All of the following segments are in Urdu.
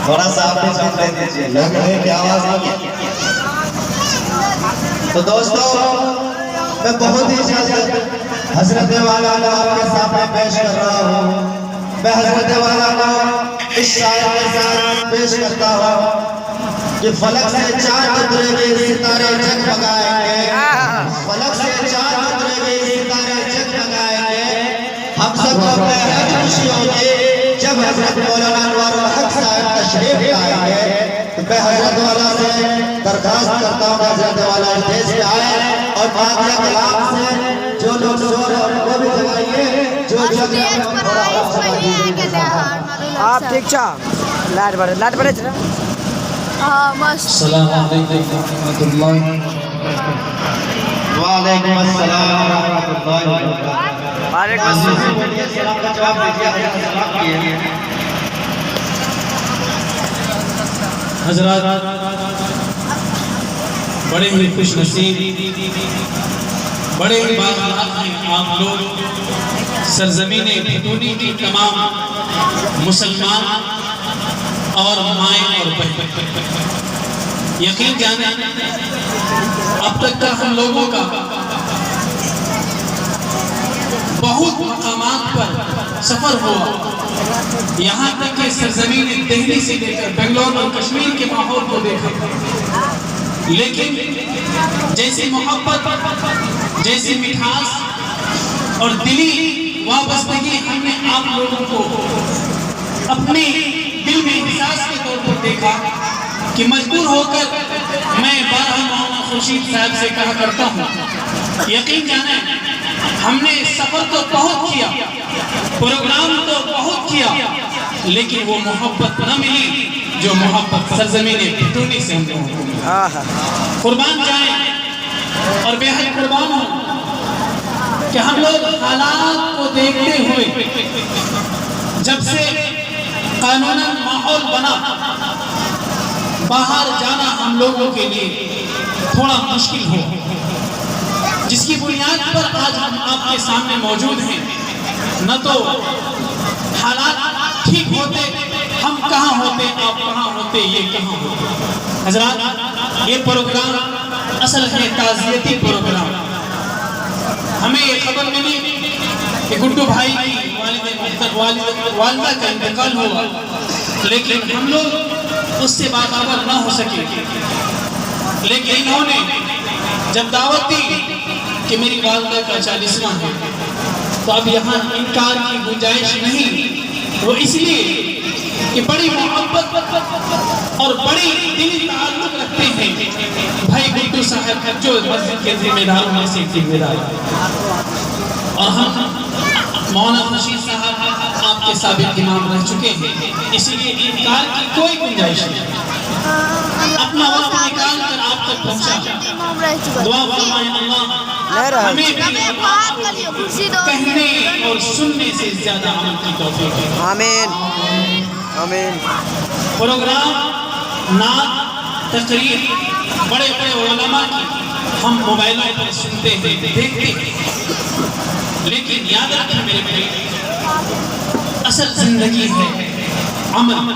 تھوڑا سا آپ بھی ساتھ دے دیجئے، لگ رہے کہ آواز آگی۔ تو دوستو میں بہت ہی اجازت حضرت والا آپ کے سامنے پیش کر رہا ہوں۔ میں حضرت والا اس شاعر کے ساتھ پیش کرتا ہوں کہ فلک سے چاند اترے گے ستارے جگمگائیں گے، فلک سے چاند اترے گے ستارے جگمگائیں گے، ہم سب کو بہت خوشی ہوگی جب حضرت مولانا انوار الحق صاحب تشریف لائیں گے۔ میں حضرت والا سے درخواست کرتا ہوں کہ حضرت والا اسٹیج پہ آئے اور فاتحہ کلام سے جو لوگ شور ہیں ان کو بھی جگائیے، جو جگہ تھوڑا آپ ٹھیک چھا لائٹ بڑھے چھا۔ السلام علیکم ورحمۃ اللہ۔ وعلیکم السلام ورحمۃ اللہ وبرکاتہ۔ وعلیکم السلام۔ سلام کا جواب دیجیے، سلام کیے۔ حضرات بڑے ہی خوش نصیب، بڑے ہی باخبر ہیں آپ لوگ، سرزمین بھٹونی کی تمام مسلمان اور مائیں اور بہن، یقین جانیں اب تک کا ہم لوگوں کا بہت مقامات پر سفر ہوا، یہاں تک کہ سرزمین دہلی سے لے کر بنگلور اور کشمیر کے ماحول کو دیکھا، لیکن جیسی محبت، جیسی مٹھاس اور دلی وابستگی ہم نے آپ لوگوں کو اپنے دل میں احساس کے طور پر دیکھا کہ مجبور ہو کر میں بارہ مولانا خورشید صاحب سے کہا کرتا ہوں، یقین جانیں ہم نے سفر تو بہت کیا، پروگرام تو بہت کیا، لیکن وہ محبت نہ ملی جو محبت سرزمین بھٹونی سے ہم کو ملی۔ قربان جائیں اور بے حد قربان ہوں کہ ہم لوگ حالات کو دیکھتے ہوئے جب سے قانوناً ماحول بنا، باہر جانا ہم لوگوں کے لیے تھوڑا مشکل ہو، جس کی بنیاد پر آج ہم آپ کے سامنے موجود ہیں۔ نہ تو حالات ٹھیک ہوتے، ہم کہاں ہوتے، آپ کہاں ہوتے، یہ کہاں ہوتے۔ حضرات یہ پروگرام اصل ہے تعزیتی پروگرام۔ ہمیں یہ خبر ملی کہ گڈو بھائی کی والدہ کا انتقال ہوا، لیکن ہم لوگ اس سے باخبر نہ ہو سکے، لیکن انہوں نے جب دعوت دی کہ میری والدہ کا 40واں ہے تو اب یہاں انکار کی گنجائش نہیں، وہ اس لیے کہ بڑی محبت اور بڑی دلی تعلق رکھتے ہیں بھائی گڈو صاحب جو مسجد کے ذمہ داروں میں سے ذمہ دار ہیں، اور ہم مولانا خورشید صاحب آپ کے سابق امام رہ چکے ہیں، اسی لیے انکار کی کوئی گنجائش نہیں۔ اپنا وقت نکال کر آپ تک پہنچا، دعا فرمائیں اللہ ہمیں بھی کہنے اور سننے سے زیادہ عمل کی توفیق دے۔ آمین آمین۔ پروگرام، نعت، تقریر بڑے بڑے علماء کی ہم موبائلوں پر سنتے ہیں، دیکھتے ہیں، لیکن یاد رکھیں میرے بھائی اصل زندگی ہے عمل،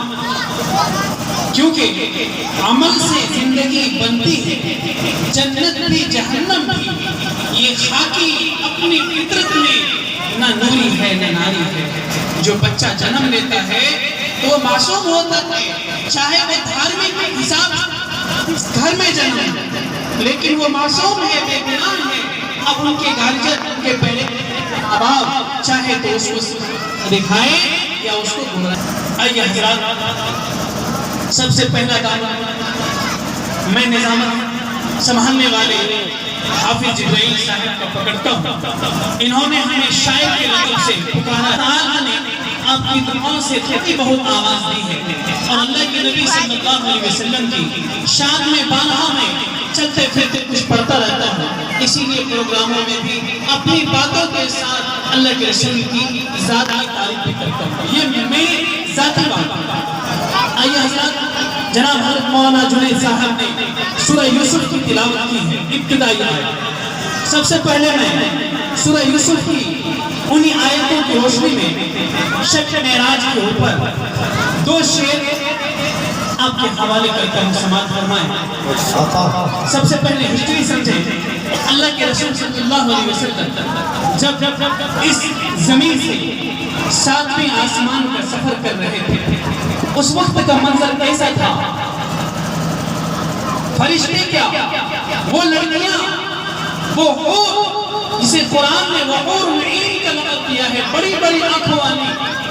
کیونکہ عمل سے زندگی بنتی ہے، جنت بھی جہنم بھی۔ یہ خاکی اپنی فطرت میں نہ نوری ہے نہ ناری ہے۔ جو بچہ جنم لیتا ہے تو وہ معصوم ہوتا ہے، چاہے وہ دھارمک حساب گھر میں جنم، لیکن وہ معصوم ہے، بے گناہ ہے۔ اب ان کے گارجن، ان کے پہلے اباب چاہے تو اس کو دکھائیں یا اس کو گمراہ۔ آئیے حضرات، سب سے پہلا دعویٰ میں نظامت سنبھالنے والے حافظ جبرائیل صاحب کا پکڑتا ہوں۔ انہوں نے ہمیں شاعر کے لقب سے پکارا، تعالیٰ نے آپ کی دعاؤں سے تھوڑی بہت آواز دی ہے، اور اللہ کے نبی صلی اللہ علیہ وسلم کی شان میں بارہا میں چلتے پھرتے کچھ پڑھتا رہتا ہوں، اسی لیے پروگراموں میں بھی اپنی باتوں کے ساتھ اللہ کے رسول کی ذاتی تعریف بھی کرتا ہوں، یہ میری ذاتی بات ہے۔ آئیے حضرات، جناب حضرت مولانا جنید صاحب نے سورہ یوسف کی تلاوت کی ہے، ابتدائی آیت۔ سب سے پہلے میں سورہ یوسف کی انہی آیتوں کی روشنی میں شب معراج کے اوپر دو شعر کے حوالے کرتا ہوں، سماعت فرمائیں۔ سب سے پہلے ہسٹری سمجھیں۔ اللہ کے رسول صلی اللہ علیہ وسلم جب اس زمین سے 7ویں آسمان کا سفر کر رہے تھے، اس وقت کا منظر کیسا تھا؟ فرشتے کیا، وہ لڑکیاں، وہ حور جسے قرآن نے وحور معین کا لقب دیا ہے، بڑی بڑی آنکھوں والی،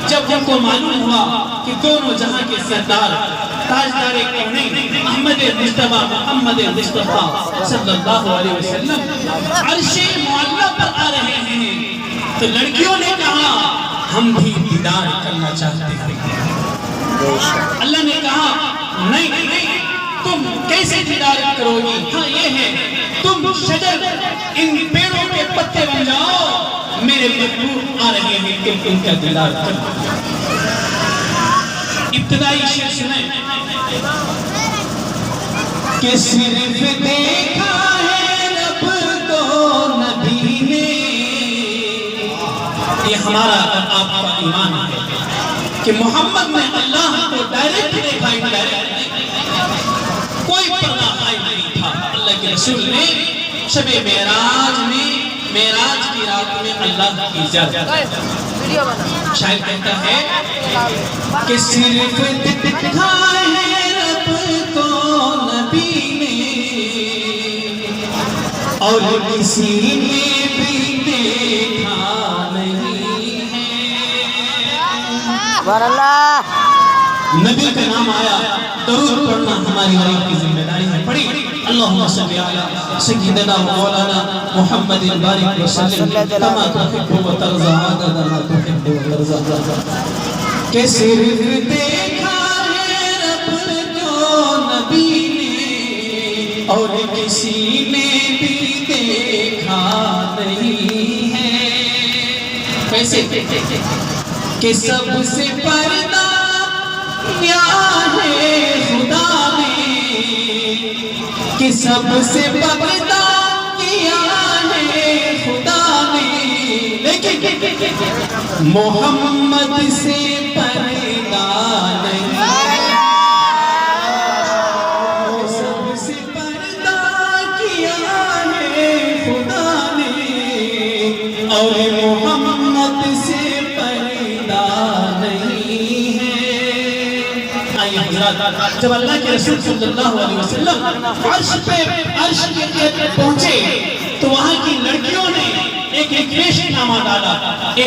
جب ان کو معلوم ہوا کہ دونوں جہاں کے سردار تاجدار کونین احمد مصطفیٰ محمد مصطفیٰ صلی اللہ علیہ وسلم عرش معلیٰ پر آ رہے ہیں، تو لڑکیوں نے کہا ہم بھی دیدار کرنا چاہتے ہیں۔ اللہ نے کہا نہیں، تم کیسے دیدار کرو گی؟ ہاں یہ ہے، تم شجر ان پیڑوں کے پتے بن جاؤ، میرے محبوب آ رہے ہیں، تم ان کا دیدار کرو۔ ابتدائی شعر سنیں کہ صرف دیکھا ہے رب کو نبی نے، یہ ہمارا اور آپ کا ایمان ہے کہ محمد نے اللہ کو ڈائریکٹ دیکھا، انڈائریکٹ نہیں، کوئی پردہ غائب نہیں تھا۔ اللہ کے رسول نے شب معراج کی رات میں اللہ کی زیارت، شاعر کہتا ہے کہ صرف دکھا ہے رب کو نبی نے، اور کسی نے بھی دیکھا نہیں ہے۔ سبحان اللہ۔ نبی کا نام آیا، درود پڑھنا ہماری غریب کی ذمہ داری ہے۔ پڑھی اللہم صلی علی سیدنا و مولانا محمد بارک وسلم کما تحب و ترضى عدد ما تحب و ترضى، کہ صرف دیکھا ہے رب کو نبی نے، اور کسی نے بھی دیکھا نہیں ہے۔ کیسے؟ کہ سب سے پردہ کیا ہے خدا نے، کہ سب سے پردہ کیا ہے خدا نے، لیکن محمد سے پردہ نہیں، سب سے پردہ کیا ہے خدا نے، اور محمد سے پردہ نہیں ہے۔ آئیے حضرات، جب اللہ کے رسول صلی اللہ علیہ وسلم عرش کے قریب پہنچے تو وہاں کی لڑکیوں نے ایک ریکویسٹ نامہ ڈالا، اے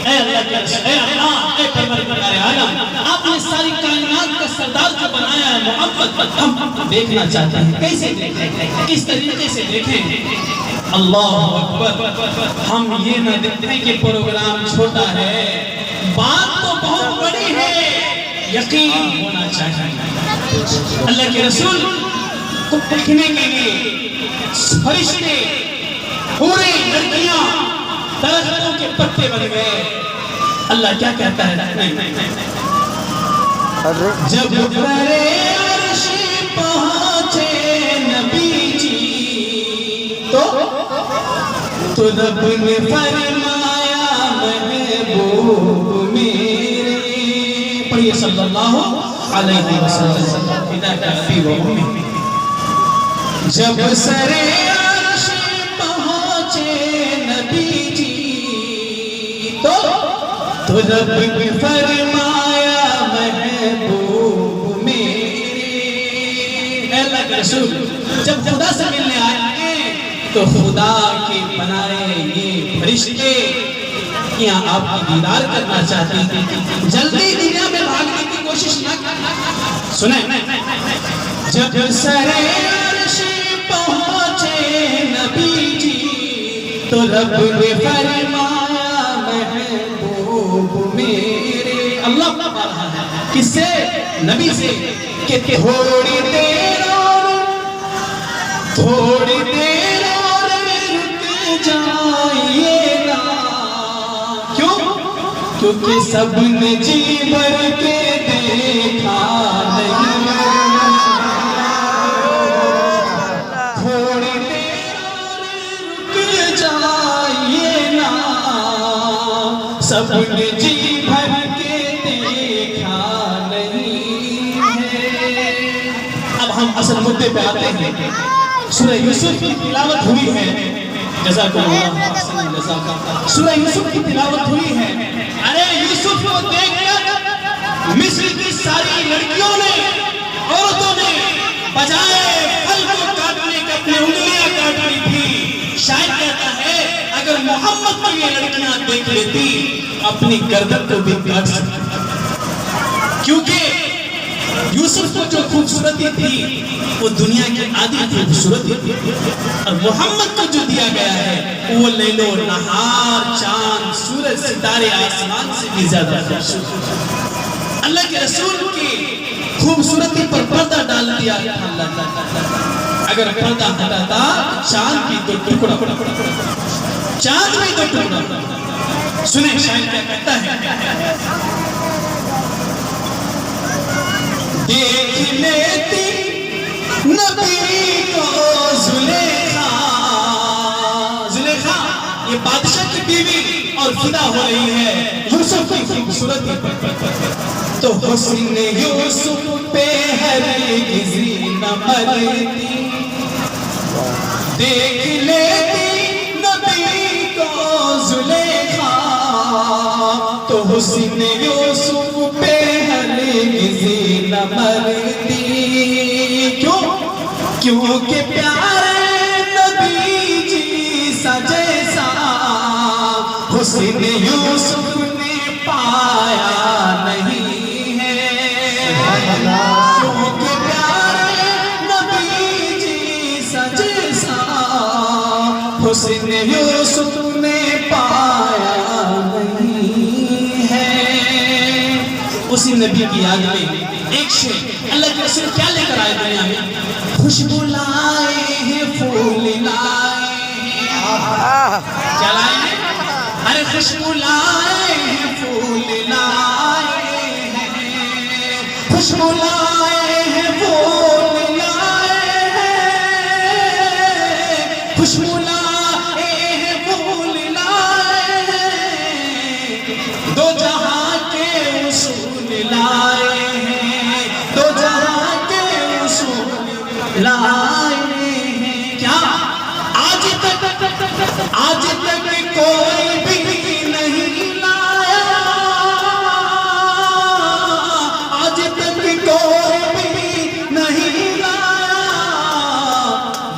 اللہ کے رسول، اے اللہ، اے پروردگار عالم، آپ نے ساری کائنات کا سردار جو بنایا ہے محمد، ہم دیکھنا چاہتے ہیں، کیسے دیکھیں، کس طریقے سے دیکھیں؟ اللہ اکبر، ہم یہ نہ دیکھیں کہ پروگرام چھوٹا ہے، بات تو بہت بڑی ہے، یقین ہونا چاہیے۔ اللہ کے رسول کو دیکھنے کے لیے فرشتے، پورے لڑکیاں درختوں کے پتے بن گئے۔ اللہ کیا کہتا ہے؟ جب برے عرش پہنچے نبی جی، تو رب نے فرمایا محبوب میرے، پڑھیے صلی اللہ علیہ وسلم، ہدایت ابی و امی۔ جب سرے عرش پہنچے نبی جی، تو رب نے فرمایا محبوب میرے۔ اے اللہ کے رسول، جب خدا سے ملنے آئے تو خدا کے بنائے یہ فرشتے یہاں آپ کی دیدار کرنا چاہتی تھی، جلدی دنیا میں بھاگنے کی کوشش نہ کرنا۔ سنیں، جب سرے عرش پہنچے نبی جی، تو رب نے فرمایا محبوب میرے۔ اللہ بتا رہا ہے کس سے؟ نبی سے، کہ تھوڑی دیر اور رک جائیے گا، کیونکہ سب نے جی بھر کے دیکھا نہیں، تھوڑی دیر رک جائیے نا، سب نے جی بھر کے دیکھا نہیں ہے۔ ہم اصل مدے پہ آتے ہیں. سورہ یوسف کی تلاوت ہوئی ہے. جزاکم اللہ احسن جزاک. سورہ یوسف کی تلاوت ہوئی ہے. ارے یوسف کو دیکھ کر مصر کی ساری لڑکیوں نے، عورتوں نے بجائے پھل کو کاٹنے کے اپنی انگلیاں کاٹ لی تھی. شاید کہتا ہے اگر محمد کو یہ لڑکیاں دیکھ لیتی اپنی گردن کو بھی کاٹ سکتی، کیونکہ یوسف کو جو خوبصورتی تھی وہ دنیا کی آدھی خوبصورتی تھی، اور محمد کو جو دیا گیا ہے وہ لیل و نہار، چاند، سورج، ستارے آسمان سے بھی زیادہ خوبصورت. اللہ کے رسول کی خوبصورتی پر پردہ ڈال دیا اللہ. اگر پردہ ہٹاتا چاند بھی تو ٹکڑا، چاند بھی تو ٹکڑا. سنیں شاید کیا کہتا ہے. دیکھ لیتی نبی کو زلیخا. زلیخا یہ بادشاہ کی بیوی اور فدا ہو رہی ہے یوسف کی خوبصورتی پر. تو حسن یوسف پہ ہرگز نہ مرتی. دیکھ لیتی نبی کو زلیخا. تو حسن یوسف پہ ہرگز نہ مرتی. کیوں؟ کیونکہ پیارے نبی جی سا جیسا حسن یوسف نے پایا نہیں ہے. کیونکہ پیارے نبی جی سا جیسا حسن یوسف نے پایا نہیں ہے. اسی نبی کی یاد میں ایک شعر اللہ کے رسول کیا لے کر آئے دنیا میں؟ خوشبو لائے ہیں، پھول لائے ہیں. کیا لائے ہیں؟ ارے خوشبو لائے ہیں، پھول لائے ہیں. خوشبو لائے ہیں، پھول لائے ہیں. خوشبو لائے ہیں، پھول لائے ہیں. دو جہاں کے اصول لائے ہیں. دو جہاں کے اصول لائے ہیں. کیا آج تک کوئی بھی نہیں لایا. آج تک کوئی بھی نہیں لایا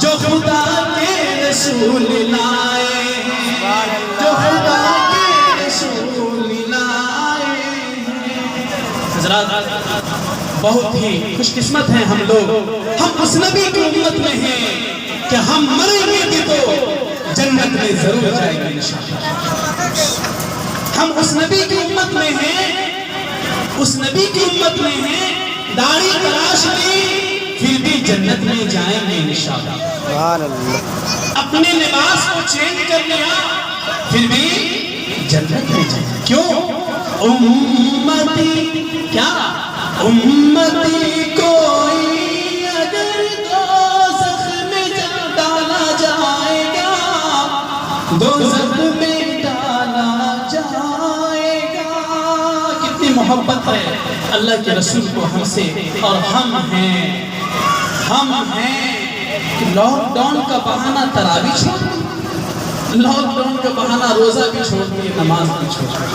جو خدا کے رسول لائے ہیں. جو خدا کے رسول لائے ہیں. حضرات بہت ہی خوش قسمت ہیں ہم لوگ. ہم اس نبی کی امت میں ہیں کہ ہم مریں گے بھی تو جنت میں ضرور جائیں گے انشاءاللہ. ہم اس نبی کی امت میں ہیں، اس نبی کی امت میں ہیں. داڑھی تلاش لی پھر بھی جنت میں جائیں گے انشاءاللہ. اپنے لباس کو چینج کر لیا پھر بھی جنت میں جائیں گے. کیوں؟ امتی کیا؟ امتی کوئی اگر دوزخ میں ڈالا جائے گا، دوزخ میں ڈالا جائے گا. کتنی محبت ہے اللہ کے رسول کو ہم سے. اور ہم ہیں کہ لاک ڈاؤن کا بہانہ تراویح چھوڑ دیا، لاک ڈاؤن کا بہانہ روزہ بھی چھوڑ دیا، نماز بھی چھوڑ دیا.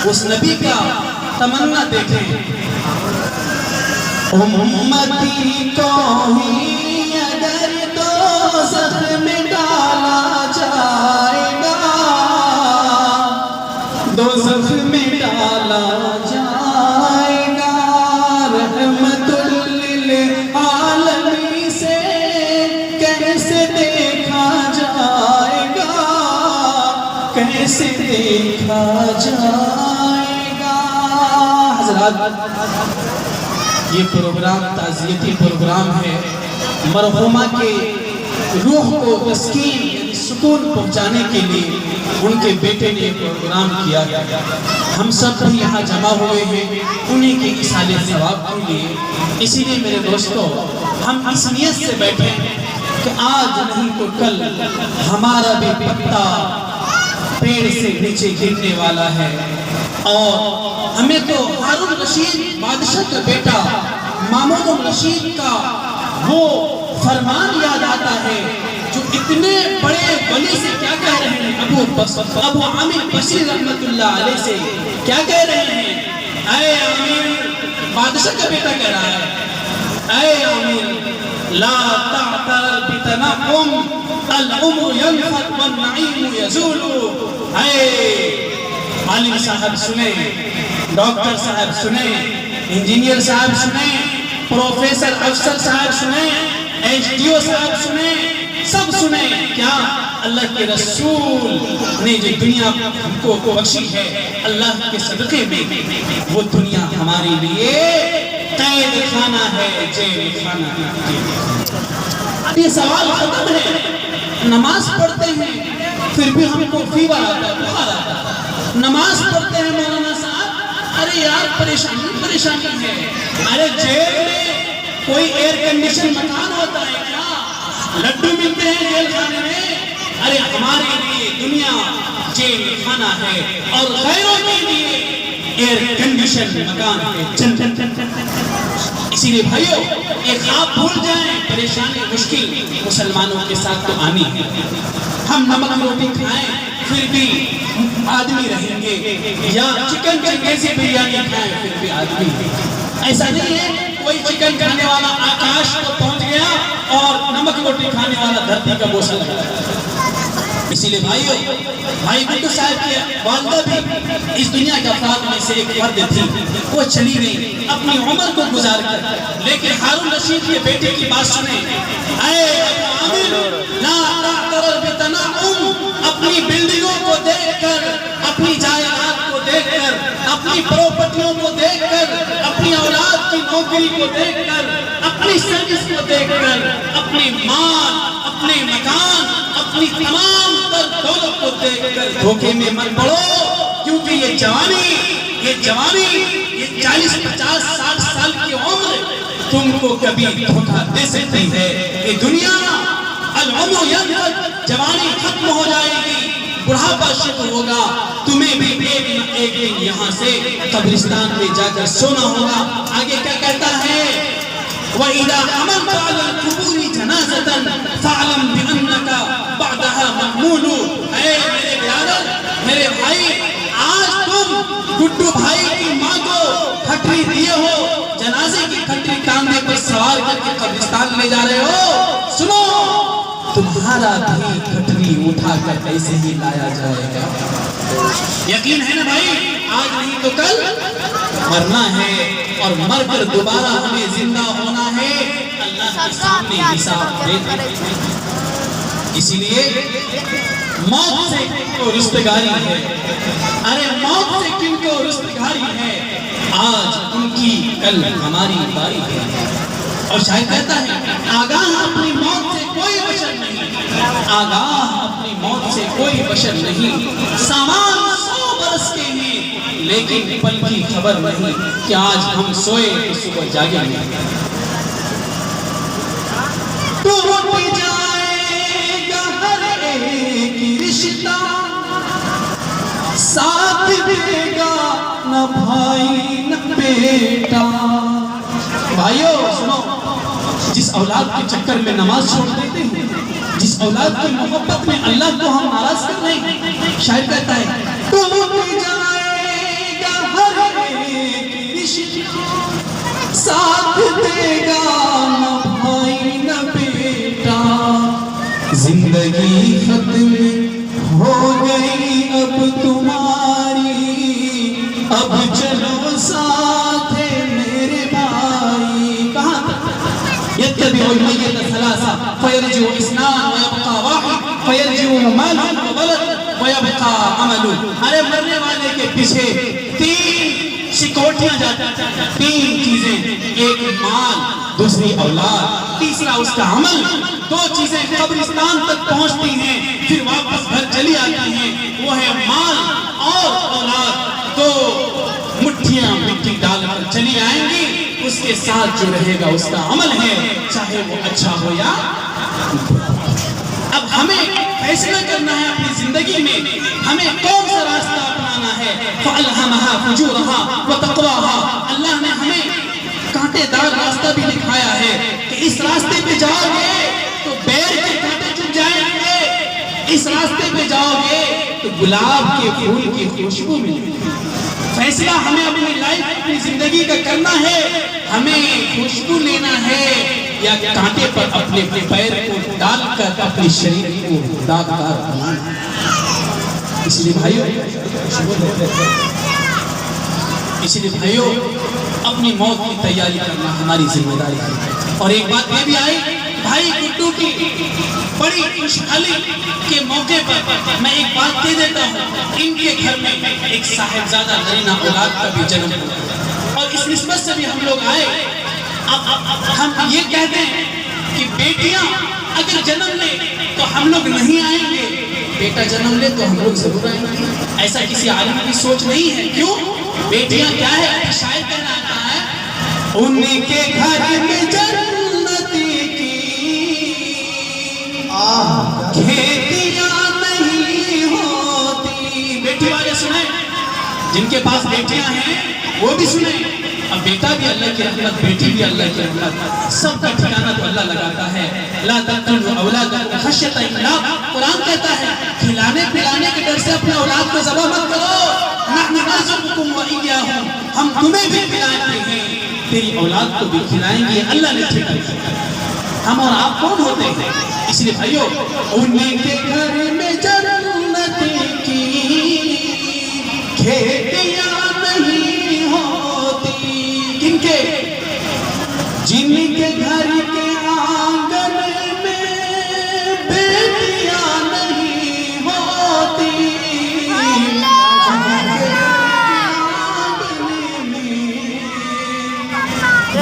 اس نبی کا تمنا دیکھیں. امتی کو ہی اگر دوزخ میں ڈالا جائے گا، دوزخ میں ڈالا جائے گا. رحمت للعالمین سے کیسے دیکھا جائے گا، کیسے دیکھا جائے گا. حضرات یہ پروگرام تعزیتی پروگرام ہے. مرحومہ کے روح کو تسکین یعنی سکون پہنچانے کے لیے ان کے بیٹے نے پروگرام کیا. ہم سب بھی یہاں جمع ہوئے ہیں انہیں کے اصالِ ثواب کے لیے. اسی لیے میرے دوستو ہم اس نیت سے بیٹھے کہ آج نہیں تو کل ہمارا بھی پتا پیڑ سے نیچے گرنے والا ہے. اور ہمیں تو ہارون رشید بادشاہ کا بیٹا مامون رشید کا وہ فرمان یاد آتا ہے جو اتنے بڑے ولی سے کیا کہہ رہے ہیں، ابو عامر بصری رحمت اللہ علیہ سے کیا کہہ رہے ہیں، اے عامر، بادشاہ کا بیٹا کہہ رہا ہے، اے عامر لا تعتر بتنقم العمر ينفد والنعیم یزول۔ اے عالم صاحب سنیں، ڈاکٹر صاحب سنیں، انجینئر صاحب سنیں، پروفیسر افسر صاحب سنیں، ایچ ڈی او صاحب سنیں، سب سنیں، کیا اللہ کے رسول نے جو دنیا کو بخشی ہے اللہ کے صدقے میں، وہ دنیا ہمارے لیے قید خانہ ہے، جیل خانہ ہے۔ یہ سوال ختم ہے، نماز پڑھتے ہیں پھر بھی ہم کو فیور آتا ہے، بخار آتا ہے، نماز پڑھتے ہیں مولانا صاحب، ارے یار پریشانی ہے، ارے جیل میں کوئی ایئر کنڈیشن مکان ہوتا ہے کیا؟ لڈو ملتے ہیں جیل خانے میں؟ ارے ہمارے لیے دنیا جیل خانہ ہے اور غیروں کے لیے ایئر کنڈیشن مکان ہے۔ اسی لیے بھائیو ایک آپ بھول جائیں، پریشانی مشکل مسلمانوں کے ساتھ تو آنی ہے، ہم نمک روٹی کھائیں پھر بھی آدمی رہیں گے، یا چکن جیسی بریانی کھائیں پھر بھی آدمی ہیں۔ ایسا نہیں ہے کوئی چکن کھانے والا آکاش کو پہنچ گیا اور نمک روٹی کھانے والا دھرتی کا بوسا لگا۔ اسی لیے بھائی بھٹو صاحب کی والدہ بھی اس دنیا کے افراد میں سے ایک فرد تھی، وہ چلی گئی اپنی عمر کو گزار کر، لیکن ہارون رشید کے بیٹے کی بات سنیں، اے عامر لا تعترض بتنعم، اپنی بلڈنگوں کو دیکھ کر، اپنی جائیداد کو دیکھ کر، اپنی پراپرٹیوں کو دیکھ کر، اپنی اولاد کی نوکری کو دیکھ کر، اپنی سروس کو دیکھ کر، اپنے مال، اپنے مکان، اپنی تمام تر دولت کو دیکھ کر دھوکے میں مت پڑو، کیونکہ یہ جوانی، یہ 40-50 سال کی عمر تم کو کبھی دھوکہ دے سکتی ہے۔ یہ دنیا العمر ینفد، جوانی ختم ہو جائے گی، بڑھاپا شروع ہوگا، تمہیں بھی ایک دن یہاں سے قبرستان میں جا کر سونا ہوگا۔ آگے کیا کہتا ہے، وَإِذَا عَمَلْتَ عَلَى الْقُبُورِ جَنَازَةً فَاعْلَمْ بِأَنَّكَ بَعْدَهَا مَحْمُولُ۔ اے میرے برادر، میرے بھائی، آج تم گڈو بھائی کی ماں کو کھٹری دیے ہو، جنازے کی کھٹری کاندھے پر سوار کر کے قبرستان لے جا رہے ہو، سنو تمہارا بھی کھٹری اٹھا کر ایسے ہی لایا جائے گا۔ یقین ہے نا بھائی، آج نہیں تو کل مرنا ہے، اور مر کر دوبارہ ہمیں زندہ ہونا ہے، اللہ کے سامنے حساب دینا ہے۔ اسی لیے موت سے کن کو رستگاری ہے، ارے موت سے کن کو رستگاری ہے، آج ان کی کل ہماری باری ہے۔ اور شاید کہتا ہے آگاہ اپنی موت سے کوئی بشر نہیں، آگاہ اپنی موت سے کوئی بشر نہیں، سامان 100 برس کے ہیں لیکن پل کی خبر نہیں کہ آج ہم سوئے تو صبح جاگے نہیں۔ ٹوٹ جائے گا ہر ایک رشتہ، ساتھ دے گا نہ بھائی نہ بیٹا۔ بھائیو سنو، جس اولاد کے چکر میں نماز چھوڑ دیتے ہیں، جس اولاد کی محبت میں اللہ کو ہم ناراض کر رہے ہیں، شاید کہتا ہے ٹوٹ جائے گا ہر ایک رشتہ، ساتھ دے گا نہ بھائی نہ بیٹا، زندگی ختم ہو گئی اب تمہاری، اب چلو ساتھ میرے بھائی۔ کہاں تک؟ يتبع الميت ثلاثة فيرجع اثنان ويبقى واحد، فيرجع مال وولد ويبقى عمل۔ ارے مرنے والے کے پیچھے 3 سکوٹیاں جاتی ہیں، 3 چیزیں، ایک مال، دوسری اولاد، تیسرا اس کا عمل۔ 2 چیزیں قبرستان تک پہنچتی ہیں پھر واپس گھر چلی آتی ہیں، وہ ہے مال اور اولاد۔ 2 مٹھیاں مٹی ڈال کر چلی آئیں گی، اس کے ساتھ جو رہے گا اس کا عمل ہے، چاہے وہ اچھا ہو یا اب ہمیں فیصلہ کرنا ہے اپنی زندگی میں ہمیں کون سا راستہ اپنانا ہے۔ فَأَلْهَمَهَا فُجُورَهَا وَتَقْوَاهَا، اللہ نے ہمیں کانٹے دار راستہ بھی دکھایا ہے کہ اس راستے پہ جاؤ گے تو بیر کے کانٹے چپ جائیں گے، اس راستے پہ جاؤ گے تو گلاب کے پھول کی خوشبو ملے گی۔ فیصلہ ہمیں اپنی لائف اپنی زندگی کا کرنا ہے، ہمیں خوشبو لینا ہے یا کانٹے پر اپنے پیر کو ڈال کر اپنے شریر کو داغدار بنانا ہے۔ اس لیے بھائیوں اپنی موت کی تیاری کرنا ہماری ذمہ داری ہے۔ اور ایک بات یہ بھی آئی، بھائی گڈو کی بڑی خوشحالی کے موقع پر میں ایک بات دے دیتا ہوں، ان کے گھر میں ایک صاحبزادہ نرینہ اولاد کا بھی جنم ہوا، اور اس نسبت سے بھی ہم لوگ آئے۔ ہم یہ کہتے ہیں کہ بیٹیاں اگر جنم لے تو ہم لوگ نہیں آئیں گے، بیٹا جنم لے تو ہم لوگ ضرور آئیں گے۔ ایسا کسی عالم کی سوچ نہیں ہے۔ کیوں؟ بیٹیاں کیا ہے؟ شاعر کہنا آتا ہے، ان کے گھر میں جنتی کی کھیتیاں نہیں ہوتی۔ بیٹی والے سنیں، جن کے پاس بیٹیاں ہیں وہ بھی سنیں۔ اب بیٹا بھی اللہ کی رحمت، بیٹی بھی اللہ کی رحمت، سب کا ٹھکانہ تو اللہ لگاتا ہے۔ لا تقتلوا اولادکم خشیۃ املاق، قرآن کہتا ہے کھلانے پلانے کے ڈر سے اپنے اولاد کو ذبح مت کرو۔ نحن نرزقکم وإیاہم، ہم تمہیں بھی کھلاتے ہیں، تیری اولاد کو بھی کھلائیں گے، اللہ نے ٹھیکا کیا۔ ہم اور آپ کون ہوتے ہیں؟ اس لیے بھائیو، ان کے گھر میں جنت کی کھیتیاں نہیں ہوتی۔ کن کے؟ جن کے گھر کے آنگن میں بیٹیاں نہیں ہوتی،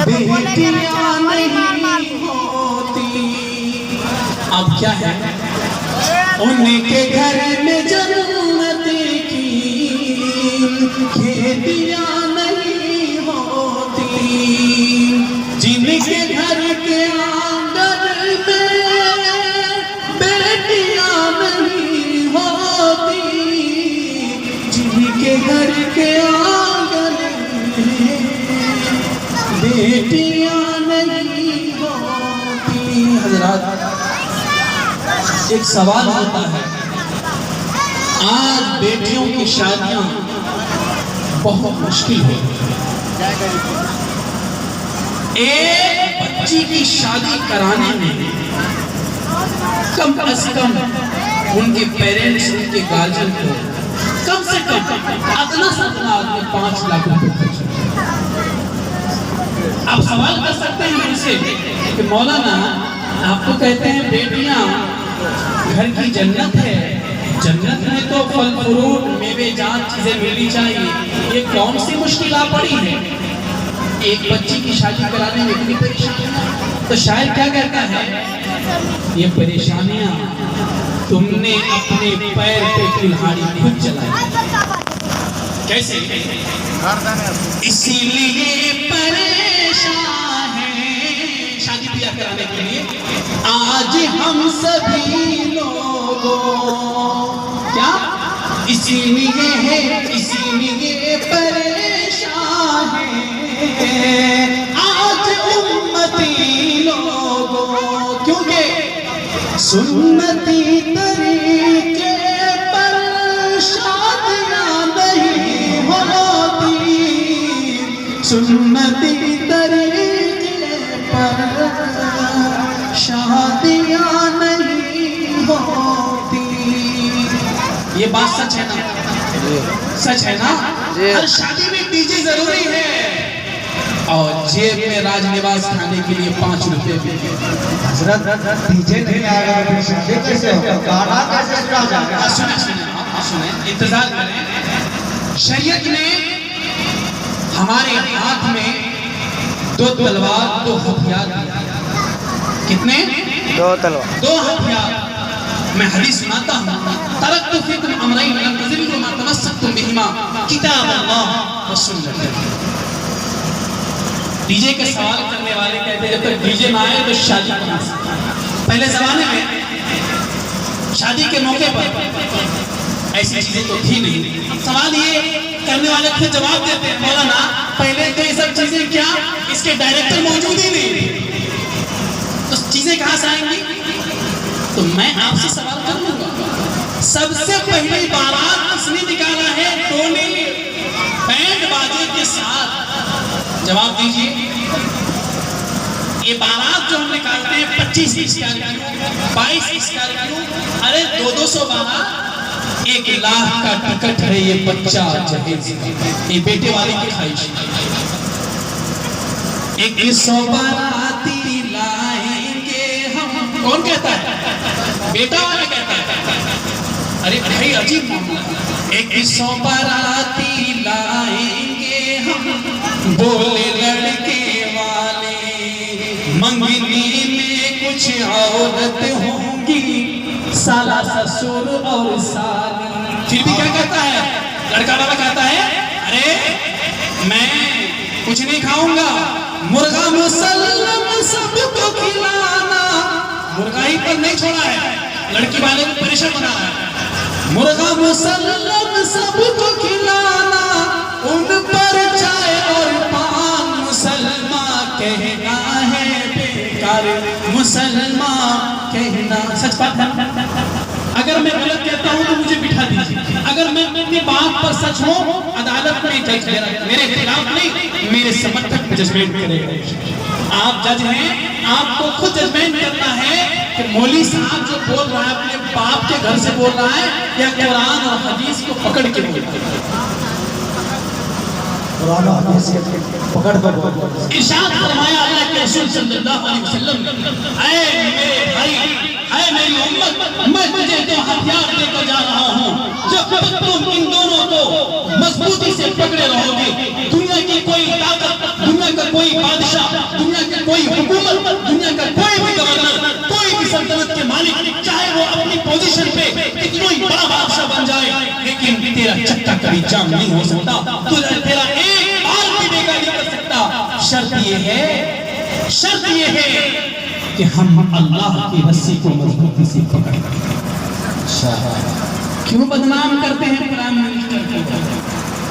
بیٹیاں نہیں ہوتی۔ اب کیا ہے؟ ان کے گھر میں جنت کی کھیتیاں نہیں ہوتی، جن کے گھر کے آنگن میں بیٹیاں نہیں ہوتی، جن کے گھر کے آنگن میں بیٹیاں نہیں ہوتی۔ حضرات ایک سوال ہوتا ہے، آج بیٹیوں کی شادیاں بہت مشکل ہے۔ ایک بچی کی شادی کرانے میں کم از کم ان کے پیرنٹس، ان کے گارجن کو کم سے کم ادنا سے ادنا آدمی 5 لاکھ روپے خرچ۔ آپ سوال کر سکتے ہیں ان سے کہ مولانا آپ تو کہتے ہیں بیٹیاں گھر کی جنت ہے، جنت میں تو پھل فروٹ میوے جات چیزیں ملنی چاہیے، یہ کون سی مشکل آ پڑی ہے ایک بچی کی شادی کرانے میں اتنی پریشانیاں؟ تو شاعر کیا کہتا ہے، یہ پریشانیاں تم نے اپنے پیر پہ کلہاڑی خود چلائی۔ کیسے؟ اسی لیے پریشان ہیں شادی بیاہ کرانے کے لیے آج ہم سبھی لوگوں۔ کیا؟ اسی لیے پریشان ہیں آج امتی لوگوں، کیونکہ سنتی طریقے پر شادیاں نہیں ہوتی، سنتی طریقے پر شادیاں نہیں ہوتی۔ یہ بات سچ ہے نا؟ سچ ہے نا؟ ہر شادی میں ڈی جے ضروری ہے، اور جیب میں راج نواز کھانے کے لیے 5 روپے بھی۔ حضرت ڈی جے نہیں آئے گا تو شادی کیسے ہوگا؟ گانا کیسے سنا جائے گا؟ سنیں انتظار کریں۔ شریعت نے ہمارے ہاتھ میں 2 تلوار 2 ہتھیار دیا۔ کتنے؟ 2 تلوار 2 ہتھیار۔ میں حدیث سناتا ہوں، ترکت فیکم امرین لن تضلوا ما تمسکتم بہما کتاب اللہ و سنت۔ ڈی جے کے سوال کرنے والے کہتے ہیں جب تک ڈی جے نہ آئے تو شادی کہاں سے؟ پہلے زمانے میں شادی کے موقع پر ایسی چیزیں تو تھی نہیں۔ سوال یہ کرنے والے خود جواب دیتے ہیں مولانا پہلے تو یہ سب چیزیں کیا اس کے ڈائریکٹر موجود ہی نہیں تو چیزیں کہاں سے آئیں گی؟ تو میں آپ سے سوال کر لوں گا سب سے پہلی بارات کس نے نکالا ہے ٹولی بینڈ باجے کے ساتھ؟ جواب دیجیے. یہ بارات جو ہم نکالتے ہیں 25 اسکارپیو 22 اسکارپیو ارے 200 بارات 1 لاکھ کا ٹکٹ ہے یہ بچہ جہیز یہ بیٹے والے کی خواہش 100 باراتی لائیں گے ہم. کون کہتا ہے؟ بیٹا والا کہتا ہے. ارے بھائی عجیب معاملہ 100 باراتی لائیں گے ہم بولے لڑکے والے منگنی میں کچھ عورت ہوں گی سالہ سسر اور سالی. پھر بھی کیا کہتا ہے لڑکا والا؟ کہتا ہے ارے میں کچھ نہیں کھاؤں گا مرغا مسلم سب کو کھلانا. مرغا ہی پر نہیں چھوڑا ہے لڑکی والے کو پریشان بنا رہا ہے. مرغا مسلم سب کو کھلانا ان پر چائے اور پان مسلمان کہنا ہے بیکار مسلمان کہنا. سچ بات ہے اگر میں غلط کہتا ہوں تو مجھے بٹھا دیجیے. اگر میں اپنی بات پر سچ ہوں عدالت میں جج میرے خلاف نہیں میرے سمجھتک ججمنٹ کرے گا. آپ جج ہیں آپ کو خود ججمنٹ کرنا ہے کہ مولوی صاحب جو بول رہا ہے اپنے باپ کے گھر سے بول رہا ہے یا قرآن اور حدیث کو پکڑ کے بول رہا ہے. قرآن و حدیث پکڑ کر ارشاد فرمایا اللہ کے رسول صلی اللہ علیہ وسلم اے میرے بھائی اے میری امت میں تجھے تو ہتھیار دے کر جا رہا ہوں جب تک تم ان دونوں کو مضبوطی سے پکڑے رہو گے دنیا کی کوئی طاقت دنیا کا کوئی بادشاہ دنیا کی کوئی حکومت دنیا کا کوئی بھی گورنر کوئی بھی سلطنت کے مالک چاہے وہ اپنی پوزیشن پہ کتنا ہی بڑا بادشاہ بن جائے لیکن تیرا چکا کبھی جام نہیں ہو سکتا. تیرا ایک بار بھی بیگا نہیں کر سکتا. شرط یہ ہے کہ ہم اللہ کی رسی کو مضبوطی سے پکڑ کیوں بدنام کرتے ہیں پرائم منسٹر کو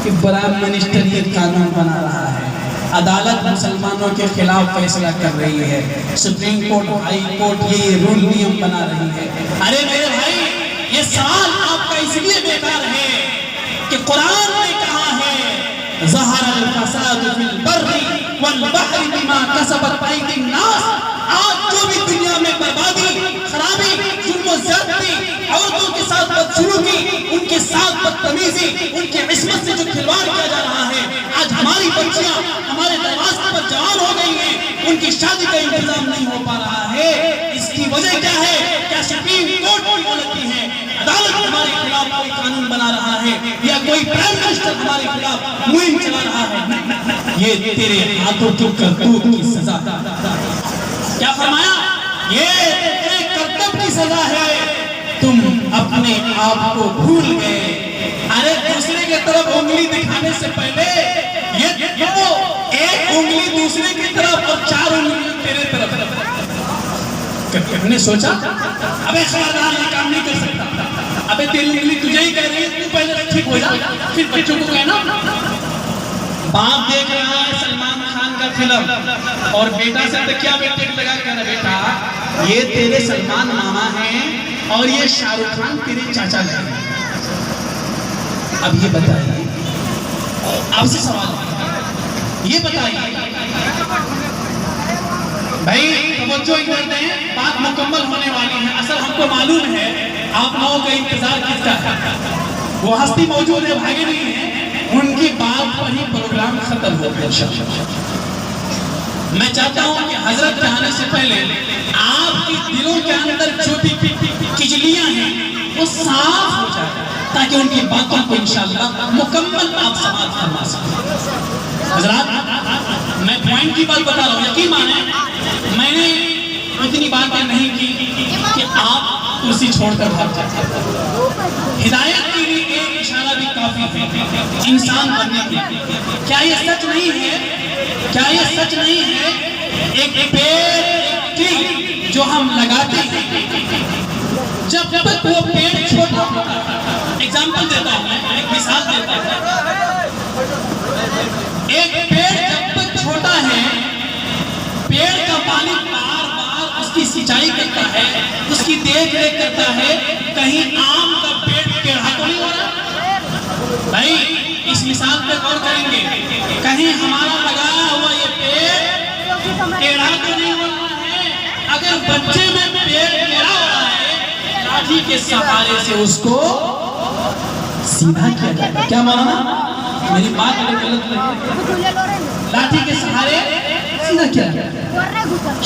کہ پرائم منسٹر یہ قانون بنا رہا ہے عدالت مسلمانوں کے خلاف فیصلہ کر رہی ہے سپریم کورٹ ہائی کورٹ یہ رول نیم بنا رہی ہے. ارے میرے بھائی یہ سوال آپ کا اس لیے بیکار ہے کہ قرآن نے کہا ہے ظہر الفساد فی البر والبحر بما کسبت ایدی الناس. آج جو بھی دنیا میں بربادی خرابی ظلم و زیادتی عورتوں کے ساتھ بدسلوکی ان کے ساتھ بدتمیزی ان کی عصمت سے جو کھلواڑ کیا جا رہا ہے آج ہماری بچیاں ہمارے دروازے پر جوان ہو گئی ہیں ان کی شادی کا انتظام نہیں ہو پا رہا ہے. اس کی وجہ کیا ہے؟ کیا سپریم کورٹ کی غلطی ہے؟ عدالت ہمارے خلاف کوئی قانون بنا رہا ہے یا کوئی پرائم منسٹر ہمارے خلاف مہم چلا رہا ہے؟ یہ تیرے ہاتھوں کی کرتوت کی سزا. کیا فرمایا؟ یہ تیرے کرتب کی سزا ہے. تم اپنے آپ کو بھول گئے. ارے دوسرے کے طرف انگلی دکھانے سے پہلے یہ ایک انگلی دوسرے کی طرف اور 4 انگلی تیرے طرف. ہم نے سوچا ابے خبردار یہ کام نہیں کر سکتا. ابے تیری انگلی تجھے ہی کہہ رہی ہے تو پہلے ٹھیک ہو جا پھر بچوں کو کہنا. باپ دیکھ رہا ہے سلمان خان کا فلم اور بیٹا سے تکیا پہ ٹک لگا کر بیٹا یہ تیرے سلمان ماما ہیں اور یہ شاہ رخ خان تیرے چاچا ہیں. اب یہ بتائیے آپ سے سوال یہ بتائیے بھائی توجہ ادھر دیں بات مکمل ہونے والی ہے. اصل ہم کو معلوم ہے آپ لوگوں کا انتظار کس کا ہے. وہ ہستی موجود ہے بھاگے نہیں ہیں ان کی بات پر ہی پروگرام ختم ہو گیا. میں چاہتا ہوں کہ حضرت کے آنے سے پہلے آپ کی دلوں کے اندر جو بھی کجلیاں ہیں وہ صاف ہو جائے تاکہ ان کی باتوں کو انشاءاللہ مکمل آپ سماعت فرما سکیں. حضرات میں پوائنٹ کی بات بتا رہا ہوں یقین مانیں میں نے اتنی باتیں نہیں کی کہ آپ کرسی چھوڑ کر بھاگ جائیں. ہدایت کے لیے ایک اشارہ بھی کافی ہے انسان بننے کے لیے. کیا یہ سچ نہیں ہے کیا یہ سچ نہیں ہے ایک پیڑ جو ہم لگاتے ہیں جب تک وہ پیڑ چھوٹا ہوتا ہے. ایگزامپل دیتا ہوں میں ایک مثال دیتا ہوں ایک پیڑ جب تک چھوٹا ہے پیڑ کا پانی بار بار اس کی سینچائی کرتا ہے اس کی دیکھ ریکھ کرتا ہے کہیں آم کا پیڑ ٹیڑھا تو نہیں ہو رہا بھائی اس مثال پہ غور کریں گے کہیں ہمارا لگایا ہوا یہ پیڑ ٹیڑھا تو نہیں ہو رہا ہے اگر بچے میں پیڑ ٹیڑھا ہو رہا ہے لاٹھی کے سہارے سے اس کو سیدھا کیا جاتا ہے کیا مانا میری بات اگر غلط نہیں لاٹھی کے سہارے سیدھا کیا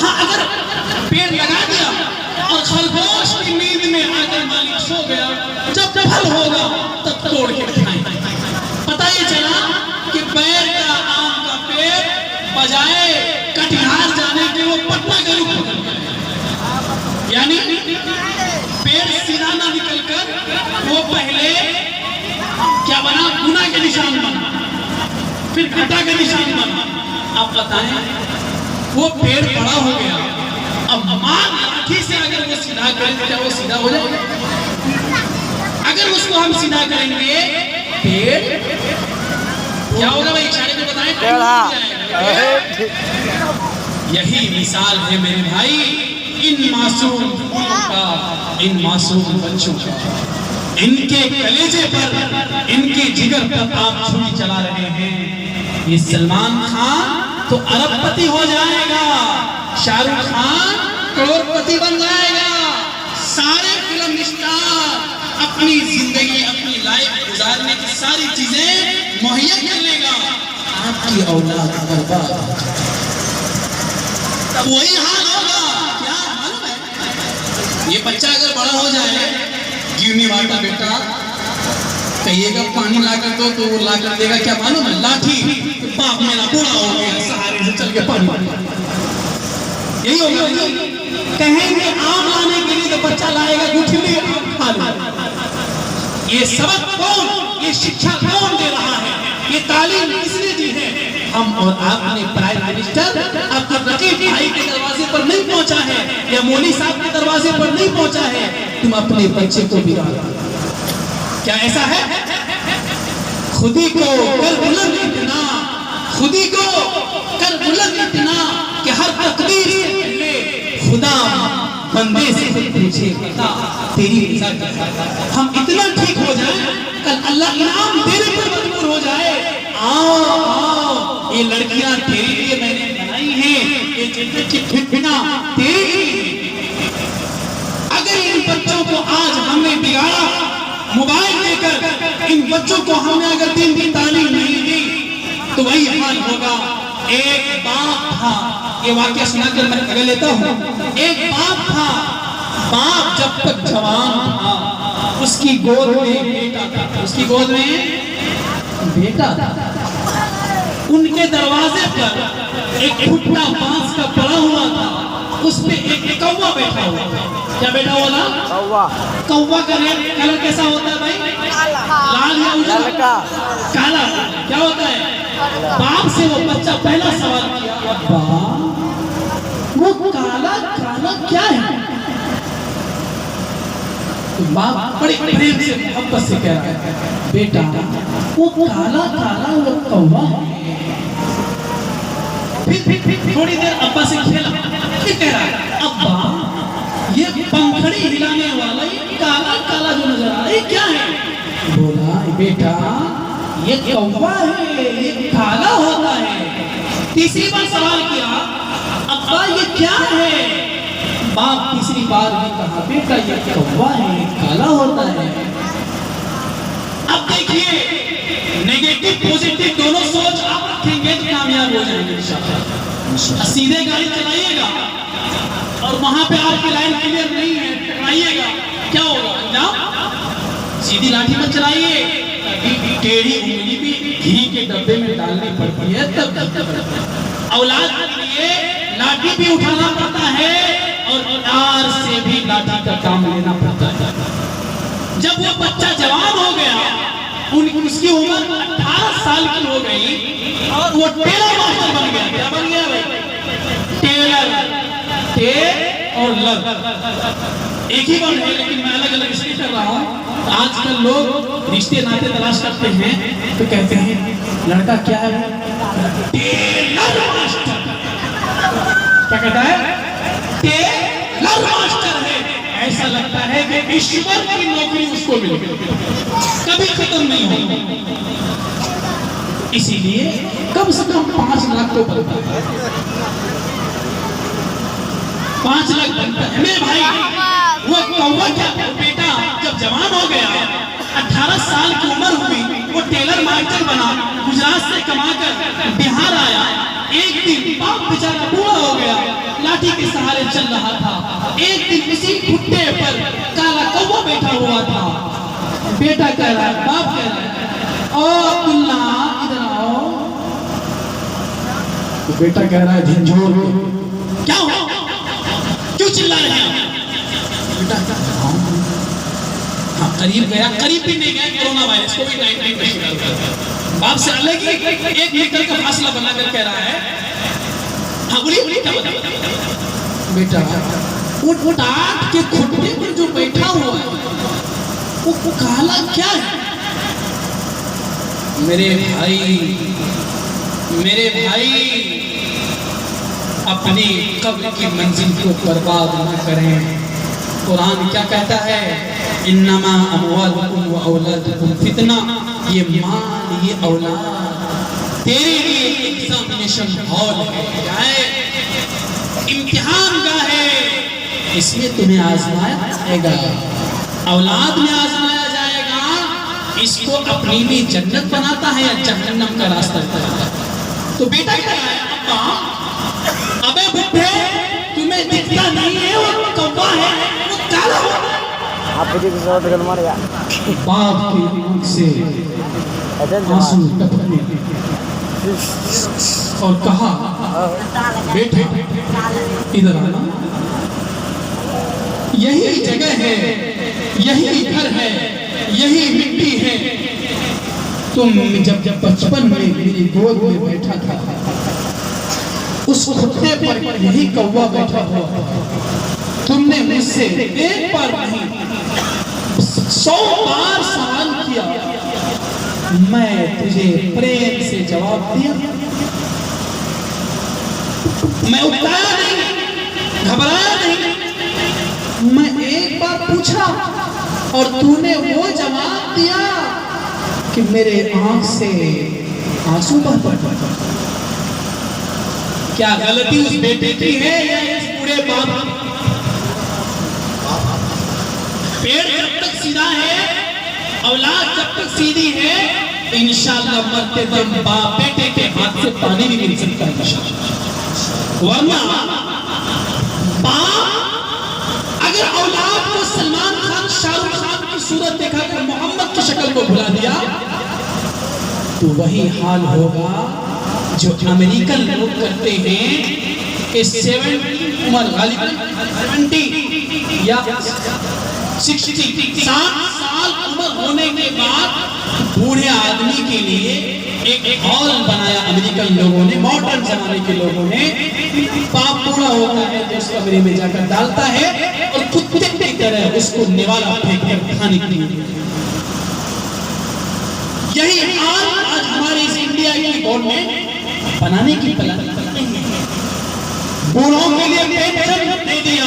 ہاں اگر پیڑ لگا دیا اور خرگوش کی نیند میں آ کر مالک سو گیا جب پھل ہوگا تب توڑ کے کھائیں پتہ یہ چلا کہ پیر کا آم کا پیڑ بجائے کٹیہار جانے کے وہ پٹنہ کے رخ بدل گئے یعنی پیڑ سیدھا نہ نکل کر وہ پہلے کیا بنا گناہ کے نشان بنا پھر گھٹا کے نشان بنا آپ بتائیں وہ پیڑ بڑا ہو گیا اب ماں لاٹھی سے اگر وہ سیدھا کریں تو کیا وہ سیدھا ہو جائے گا اگر اس کو ہم سیدھا کریں گے پیڑ کیا ہوگا بھائی اشارے میں بتائیں یہی مثال ہے میرے بھائی ان معصوم کا ان معصوم بچوں کا ان کے کلیجے پر ان کے جگر پر آپ چھری چلا رہے ہیں یہ سلمان خان تو ارب پتی ہو جائے گا شاہ رخ خان کروڑ پتی بن جائے گا سارے فلم اسٹار اپنی زندگی اپنی لائف گزارنے کی ساری چیزیں مہیا کر لے گا آپ کی اولاد برباد تب وہی حال ہوگا کیا معلوم ہے یہ بچہ اگر بڑا ہو جائے گیونی واٹا بیٹا کہیے گا پانی لا کر دو تو وہ لا کر دے گا کیا معلوم ہے لاٹھی باپ میرا بوڑھا ہو گیا سہارے سے چل کے پانی یہی ہوگا کہیں گے آم لانے کے لیے تو بچہ لائے گا گٹھلی آم کھا لے یہ سبق کون یہ شکشا کون دے رہا ہے یہ تعلیم کس نے دی ہے ہم اور آپ نے پرائم منسٹر آپ کے رقیب بھائی کے دروازے پر نہیں پہنچا ہے یا مولوی صاحب کے دروازے پر نہیں پہنچا ہے تم اپنے بچے کو بگاڑو کیا ایسا ہے خودی کو کر بلند اتنا خودی کو کر بلند اتنا کہ ہر تقدیر سے پہلے خدا بندے سے پوچھے بتا تیری رضا کیا ہم اتنا ٹھیک ہو جائیں کل اللہ انعام دینے پر مجبور ہو جائے آؤ آؤ یہ لڑکیاں تیرے لیے میں نے بنائی ہیں یہ جنت کی پھٹنا تیرے لیے اگر ان بچوں کو آج ہم نے بگاڑا موبائل دے کر ان بچوں کو ہم نے اگر دین کی تعلیم نہیں دی تو وہی حال ہوگا ایک باپ تھا یہ واقعہ سنا کر میں اگر لیتا ہوں ایک باپ تھا باپ جب تک جوان تھا اس کی گود میں بیٹا تھا اس کی گود میں بیٹا تھا ان کے دروازے پر ایک پھٹا بانس کا پڑا ہوا تھا اس پہ ایک کوا بیٹھا ہوا تھا کیا بیٹھا ہوا تھا کوا کا کلر کیسا ہوتا ہے بھائی لال یا اجلا کالا کیا ہوتا ہے باپ سے وہ بچہ پہلا سوال کیا ابا وہ کالا کالا کیا ہے باپ بڑے پریم سے محبت سے کہہ رہا ہے بیٹا وہ کالا کالا وہ کوا ہے پھر تھوڑی دیر ابا سے کھیلا پھر کہہ رہا ہے ابا یہ پنکھڑی ہلانے والا یہ کالا کالا جو نظر آ رہا ہے کیا ہے بولا بیٹا یہ کوا ہے یہ کالا ہوتا ہے تیسری بار سوال کیا ابا یہ کیا ہے باپ تیسری بار بھی کہا بیٹا یہ کوا ہے یہ کالا ہوتا ہے اب دیکھیے نیگیٹو پوزیٹو دونوں سوچ آپ رکھیں گے تو کامیاب ہو جائیں گے انشاءاللہ سیدھے گاڑی چلائیے گا اور وہاں پہ آپ کی لائن کلیئر نہیں ہے ٹکرائیے گا کیا ہوگا انجام سیدھی لاٹھی مت چلائیے ٹیڑھی انگلی بھی گھی کے ڈبے میں ڈالنی پڑتی ہے تب اولاد کے لیے لاٹھی بھی اٹھانا پڑتا ہے اور تار سے بھی لاٹھی کا کام لینا پڑتا ہے جب وہ بچہ جوان ہو گیا اس کی عمر 18 سال کی ہو گئی اور وہ ٹیلر ماسٹر بن گیا کیا بن گیا بھائی ٹیلر ٹے اور لر ایک ہی بن ہے لیکن میں الگ الگ اس لیے کر رہا ہوں آج کل لوگ رشتے ناتے تلاش کرتے ہیں تو کہتے ہیں لڑکا کیا ہے؟ Tailor master. کیا کہتا ہے؟ ٹیلر ماسٹر ہے۔ ایسا لگتا ہے کہ ایشور کی نوکری اس کو مل گئی، کبھی ختم نہیں ہوگی۔ اسی لیے کم سے کم 5 لاکھ تو بنتا ہے، 5 لاکھ بنتا ہے میرے بھائی۔ وہ کوا کیا بیٹا جب جوان ہو گیا، 18 سال کی عمر ہوئی، وہ ٹیلر ماسٹر بنا، گجرات سے کما کر بہار آیا۔ ایک دن باپ بیچارہ بوڑھا ہو گیا، لاٹھی کے سہارے چل رہا تھا۔ ایک دن اسی بھٹے پر کالا کوا بیٹھا ہوا تھا۔ بیٹا کہہ رہا ہے، باپ کہہ رہا ہے، او عبداللہ ادھر آؤ۔ بیٹا کہہ رہا ہے جھنجھور کیا ہوا، کیوں چلا رہے ہیں؟ بیٹا ہاں قریب گیا، قریب بھی نہیں گیا، کورونا وائرس کووڈ-19 کا شکار ہوا۔ باپ سے الگ ہی 1 میٹر کا فاصلہ بنا کر کہہ رہا ہے، ہاں بولیے کیا بتا؟ بیٹا وہ ٹاٹ کے گھٹنے پر جو بیٹھا ہوا ہے وہ کالا کیا ہے؟ میرے بھائی اپنی قبر کی منزل کو برباد نہ کریں۔ قرآن کیا کہتا ہے؟ انما اموالکم و اولادکم فتنہ، یہ مال یہ اولاد تیرے لیے ایگزامینیشن ہال ہے، امتحان گاہ ہے، اس میں تمہیں آزمایا جائے گا، اولاد میں آزمایا جائے گا، اس کو اپنی بھی جنت بناتا ہے یا جہنم کا راستہ بتاتا ہے۔ تو بیٹا کہہ رہا ہے، ابا ابے بڈھے تمہیں دکھتا نہیں ہے، وہ کوا ہے، وہ کالا ہو۔ باپ کی آنکھ سے آنسو ٹپکنے اور کہا، بیٹا ادھر آنا، یہی جگہ ہے، یہی گھر ہے، یہی مٹی ہے۔ تم جب بچپن میں میری گود میں بیٹھا تھا، اس خطے پر یہی کوا بیٹھا ہوا، تم نے مجھ سے 1 بار نہیں 100 بار سوال کیا، میں تجھے پریم سے جواب دیا، میں اکتایا نہیں، گھبرایا نہیں، میں 1 بار پوچھا اور تو نے وہ جواب دیا کہ میرے آنکھ سے آنسو بہہ پڑے۔ کیا غلطی اس بیٹے کی ہے یا اس پورے باپ کی؟ پیڑ جب تک سیدھا ہے، اولاد جب تک سیدھی ہے، انشاءاللہ مرتے دم باپ بیٹے کے ہاتھ سے پانی بھی مل سکتا ہے انشاءاللہ۔ ورنہ باپ اگر اولاد کو سلمان خان شاہ رخ خان کی صورت دکھا کر محمد کی شکل کو بھلا دیا تو وہی حال ہوگا جو امریکن لوگ کرتے ہیں کہ 70 عمر غالباً 70 یا 60 سال عمر ہونے کے بعد بوڑھے آدمی کے لیے ایک ہال بنایا امریکن لوگوں نے، ماڈرن زمانے کے لوگوں نے۔ باپ بوڑھا ہوتا ہے تو اس کمرے میں جا کر ڈالتا ہے اور کتے کی طرح اس کو نوالا پھینک کر کھانے کے لیے۔ یہی حال آج ہمارے اس انڈیا کی گورنمنٹ بنانے کی پلان کرتے ہیں۔ بوڑھوں کے لیے پینشن دے دیا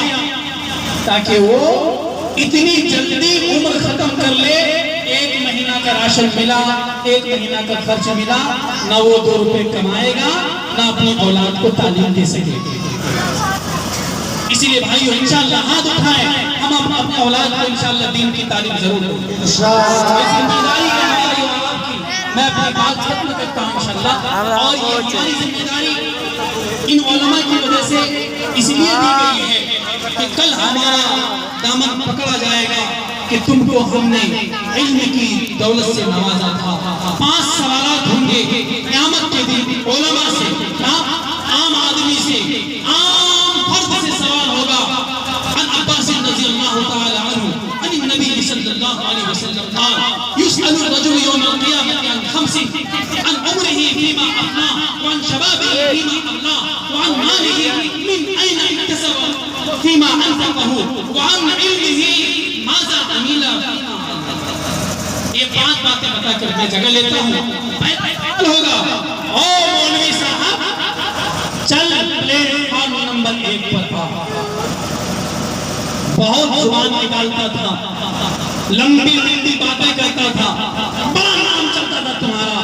تاکہ وہ اتنی جلدی عمر ختم کر لے، 1 مہینہ کا راشن ملا، 1 مہینہ کا خرچ ملا، نہ وہ 2 روپے کمائے گا، نہ اپنی اولاد کو تعلیم دے سکے۔ اسی لیے بھائیو انشاءاللہ ہاتھ اٹھائیں، ہم اپنے اولاد کو انشاءاللہ دین کی تعلیم ضرور دیں۔ ذمہ داری ہے ہماری اولاد کی، میں اپنی بات ختم کرتا ہوں انشاءاللہ۔ اور یہ ہماری ذمہ داری ان علماء کی وجہ سے اس لیے دی گئی ہے کہ کل ہمارا دامن پکڑا جائے گا کہ تم کو ہم نے علم کی دولت سے نوازا تھا۔ 5 سوالات ہوں گے قیامت کے دن علماء سے، عام آدمی سے، عام فرد سے سوال ہوگا۔ عن عباس رضی اللہ تعالی عنہ عن النبی صلی اللہ علیہ وسلم قال يسأل الرجل يوم القيامة عن 5 عن عمره فيما أفناه وعن شبابه فيما أبلاه وعن ماله من أين اكتسبه فيما أنفقه وعن علمه ماذا عمل فيما علم۔ 5 باتیں بتا کر میں جگہ لیتا ہوں. ہوگا او مولوی صاحب چل پلیٹ فارم نمبر 1 پر آ. بہت زبان نکالتا تھا, لمبی لمبی باتیں کرتا تھا, بڑا نام چلتا تھا تمہارا,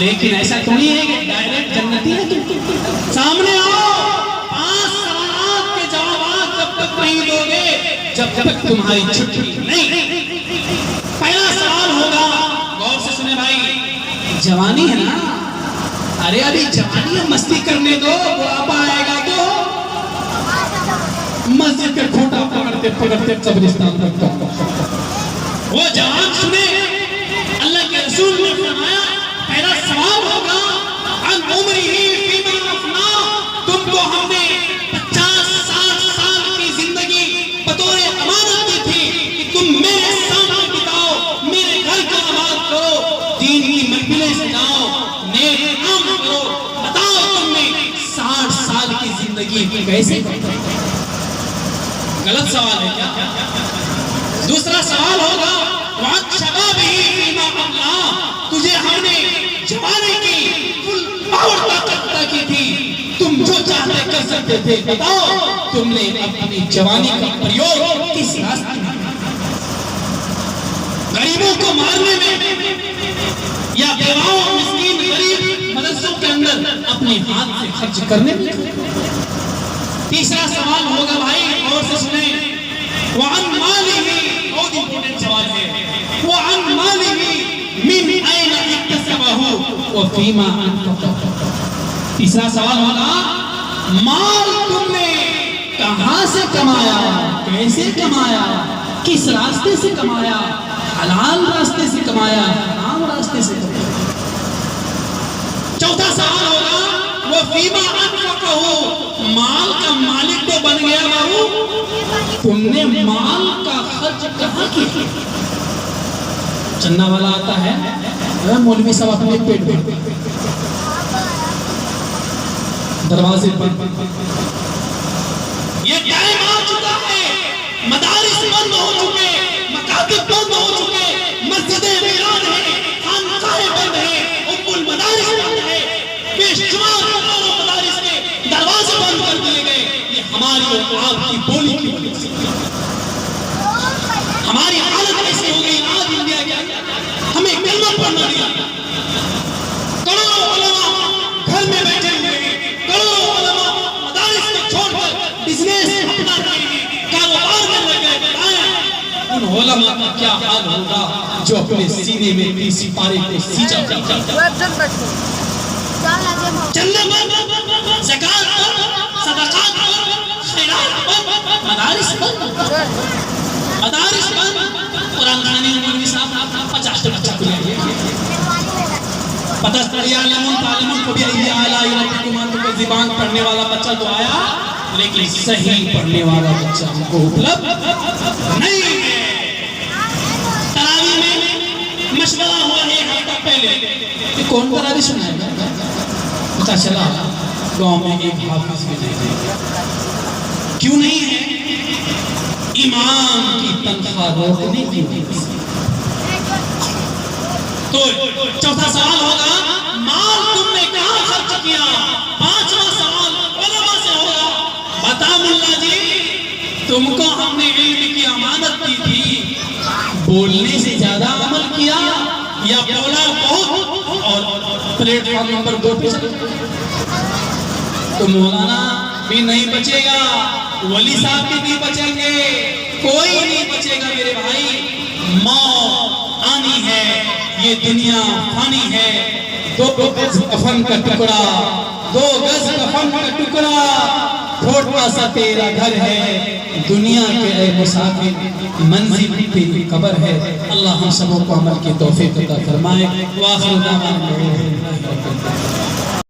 لیکن ایسا تو نہیں ہے کہ ڈائریکٹ جنتی ہے تم. سامنے آؤ, 5 سوالات کے جوابات جب تک نہیں دو گے جب تک تمہاری چھٹی نہیں. پہلا سوال ہوگا, غور سے سنے بھائی, جوانی ہے نا, ارے ابھی جوانی ہے, مستی کرنے دو, بڑھاپا آئے گا تو مسجد کے کھوٹا پکڑتے پکڑتے قبرستان تک وہ جوان سنے. اللہ کے رسول نے فرمایا پہلا سوال ہوگا عن عمرہ فیما افنا, تم کو ہم نے 50-60 سال کی زندگی بطور امانت دی تھی کہ تم میرے سامنے بتاؤ, میرے گھر کو آباد کرو, دین کی محفلیں سجاؤ, نیک کام کرو, بتاؤ تم نے 60 سال کی زندگی کیسے کرو. غلط سوال ہے کیا؟ دوسرا سوال ہوگا وَعَدْ شَبَابِهِ فِيمَا أَبْلَا, تجھے ہم نے جوانی کی فل پاور طاقت عطا کی تھی, تم جو چاہتے کر سکتے تھے, بتاؤ تم نے اپنی جوانی کا پریوگ کس راستے میں, غریبوں کو مارنے میں یا بیواؤں مسکین غریب مدرسوں کے اندر اپنے ہاتھ سے خرچ کرنے میں. تیسرا سوال ہوگا بھائی, اور سے سنیں, وَعَنْ مَالِهِ, بہت امپورٹنٹ سوال ہے, وَعَنْ مَالِهِ مِنْ أَيْنَ اِكْتَسَبَهُ وَفِيمَا أَنْفَقَهُ. تیسرا سوال ہوگا, مال تم نے کہاں سے کمایا, کیسے کمایا, کس راستے سے کمایا, حلال راستے سے کمایا, حرام راستے سے کمایا. چوتھا سوال ہوگا وَفِيمَا أَنْفَقَهُ, مال کا مالک تو بن گیا بابو, تم نے مال کا خرچ کہاں کیا. چندہ والا آتا ہے, مولوی صاحب اپنے پیٹ پہ دروازے پر, یہ ٹائم آ چکا ہے, مدارس بند ہو چکے, مکاتب بند ہو چکے, مسجدیں ویران ہیں, خانقاہیں بند ہیں, ام المدارس بند ہے, بے شمار مدارس کے دروازے بند کر دیے گئے. یہ ہماری اور آپ کی بولی کی وجہ سے, ہماری حالت ایسی ہو گئی آج انڈیا کے اندر, ہمیں کلمہ پڑھنا دیا. کروڑوں علماء گھر میں بیٹھے ہوئے ہیں, کروڑوں علماء مدارس کو چھوڑ کر بزنس اپنا رہے ہیں, کاروبار میں لگے. بتائیں ان علماء کا کیا حال ہوگا جو اپنے سینے میں 30 پارے کو سیچا چندے پر, زکات پر, صدقات پر, خیرات پر, مدارس پر, مدارس پر. قرآن خانے مولوی صاحب 50 بچہ کو لے پتہ یعلمون تعلمون کو بھی اعلیٰ ربکم کو زبان پڑھنے والا بچہ تو آیا, لیکن صحیح پڑھنے والا بچہ ہم کو اپلبدھ نہیں ہے. تراویح میں مشورہ ہوا ہے ہفتہ پہلے کہ کون تراویح سنائے گا, پتہ چلا گاؤں میں ایک حافظ بھی نہیں. کیوں نہیں ہے؟ امام کی تنخواہ روکنے کی وجہ سے. تو چوتھا سوال ہوگا, مال تم نے کہاں خرچ کیا. پانچواں سوال علماء سے ہوگا, بتا ملا جی تم کو ہم نے علم کی امانت دی تھی, بولنے سے زیادہ عمل کیا یا بولا بہت اور پلیٹ فارم نمبر 2 پہ چلے. تو مولانا بھی نہیں بچے گا, ولی صاحب بھی نہیں بچیں گے, کوئی نہیں بچے گا میرے بھائی. موت آنی ہے, یہ دنیا فانی ہے. 2 گز کفن کا ٹکڑا, 2 گز کفن کا ٹکڑا, چھوٹا سا تیرا گھر ہے. دنیا کے اے مسافر منزل تیری قبر ہے. اللہ ہم سبوں کو عمل کی توفیق عطا فرمائے. وآخر دعوانا